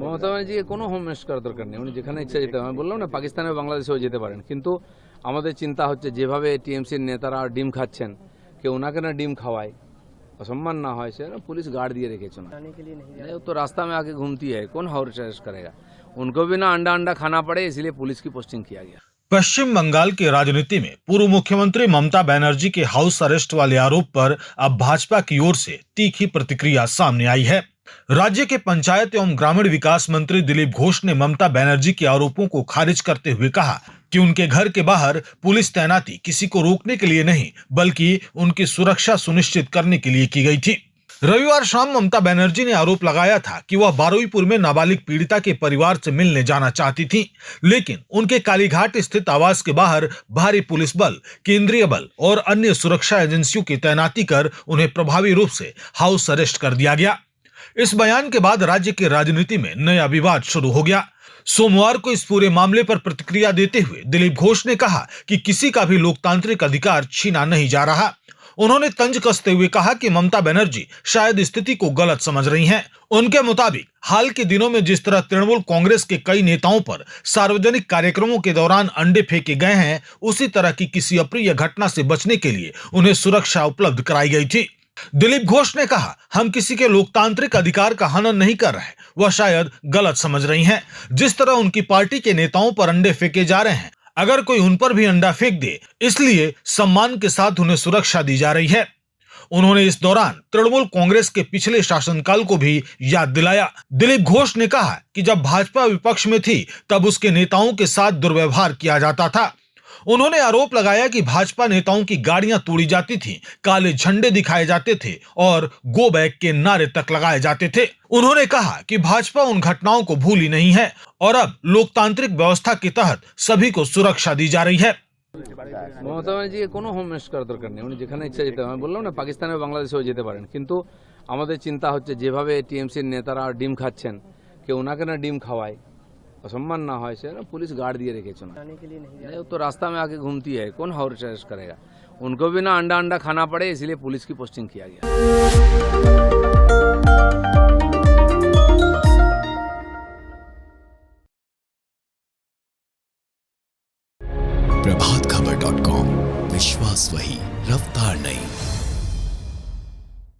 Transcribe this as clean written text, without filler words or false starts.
মমতা ব্যানার্জিকে কোনো home minister করার দরকার নেই, উনি যেখানে ইচ্ছা যেতে পারেন। বললাম না, পাকিস্তানে বাংলাদেশেও যেতে পারেন, কিন্তু আমাদের চিন্তা হচ্ছে যেভাবে টিএমসির নেতারা ডিম খাচ্ছেন, কেউ ওনাকে না ডিম খাওয়ায়, असम्मान ना हो, ऐसे पुलिस गार्ड दिए रखे चुना नहीं, तो रास्ता में आके घूमती है, कौन हाउस अरेस्ट करेगा? उनको भी ना अंडा खाना पड़े, इसलिए पुलिस की पोस्टिंग किया गया। पश्चिम बंगाल की राजनीति में पूर्व मुख्यमंत्री ममता बनर्जी के हाउस अरेस्ट वाले आरोप पर अब भाजपा की ओर से तीखी प्रतिक्रिया सामने आई है। राज्य के पंचायत एवं ग्रामीण विकास मंत्री दिलीप घोष ने ममता बनर्जी के आरोपों को खारिज करते हुए कहा कि उनके घर के बाहर पुलिस तैनाती किसी को रोकने के लिए नहीं, बल्कि उनकी सुरक्षा सुनिश्चित करने के लिए की गई थी। रविवार शाम ममता बनर्जी ने आरोप लगाया था कि वह बारुईपुर में नाबालिग पीड़िता के परिवार से मिलने जाना चाहती थी, लेकिन उनके कालीघाट स्थित आवास के बाहर भारी पुलिस बल, केंद्रीय बल और अन्य सुरक्षा एजेंसियों की तैनाती कर उन्हें प्रभावी रूप से हाउस अरेस्ट कर दिया गया। इस बयान के बाद राज्य की राजनीति में नया विवाद शुरू हो गया। सोमवार को इस पूरे मामले पर प्रतिक्रिया देते हुए दिलीप घोष ने कहा कि किसी का भी लोकतांत्रिक अधिकार छीना नहीं जा रहा। उन्होंने तंज कसते हुए कहा कि ममता बनर्जी शायद स्थिति को गलत समझ रही हैं। उनके मुताबिक हाल के दिनों में जिस तरह तृणमूल कांग्रेस के कई नेताओं पर सार्वजनिक कार्यक्रमों के दौरान अंडे फेंके गए हैं, उसी तरह की किसी अप्रिय घटना से बचने के लिए उन्हें सुरक्षा उपलब्ध कराई गई थी। दिलीप घोष ने कहा, हम किसी के लोकतांत्रिक अधिकार का हनन नहीं कर रहे, वह शायद गलत समझ रही हैं। जिस तरह उनकी पार्टी के नेताओं पर अंडे फेंके जा रहे हैं, अगर कोई उन पर भी अंडा फेंक दे, इसलिए सम्मान के साथ उन्हें सुरक्षा दी जा रही है। उन्होंने इस दौरान तृणमूल कांग्रेस के पिछले शासनकाल को भी याद दिलाया। दिलीप घोष ने कहा कि जब भाजपा विपक्ष में थी, तब उसके नेताओं के साथ दुर्व्यवहार किया जाता था। उन्होंने आरोप लगाया कि भाजपा नेताओं की गाड़ियां तोड़ी जाती थीं, काले झंडे दिखाए जाते थे और गो बैक के नारे तक लगाए जाते थे। उन्होंने कहा कि भाजपा उन घटनाओं को भूली नहीं है और अब लोकतांत्रिक व्यवस्था के तहत सभी को सुरक्षा दी जा रही है। মমতা ব্যানার্জিকে কোনো হোম মিনিস্টার করার দরকার নেই, উনি যেখানে ইচ্ছা যেতে পারেন। বললাম না, পাকিস্তানে বাংলাদেশেও যেতে পারেন, কিন্তু আমাদের চিন্তা হচ্ছে যেভাবে টিএমসির নেতারা ডিম খাচ্ছেন, কেউ ওনাকে না ডিম খাওয়ায়, असम्मान ना हो, ऐसे पुलिस गार्ड दिए रखे चुना नहीं, तो रास्ता में आके घूमती है, कौन हाउस अरेस्ट करेगा? उनको भी ना अंडा खाना पड़े, इसलिए पुलिस की पोस्टिंग किया गया। प्रभातखबर.com, विश्वास वही, रफ्तार नहीं।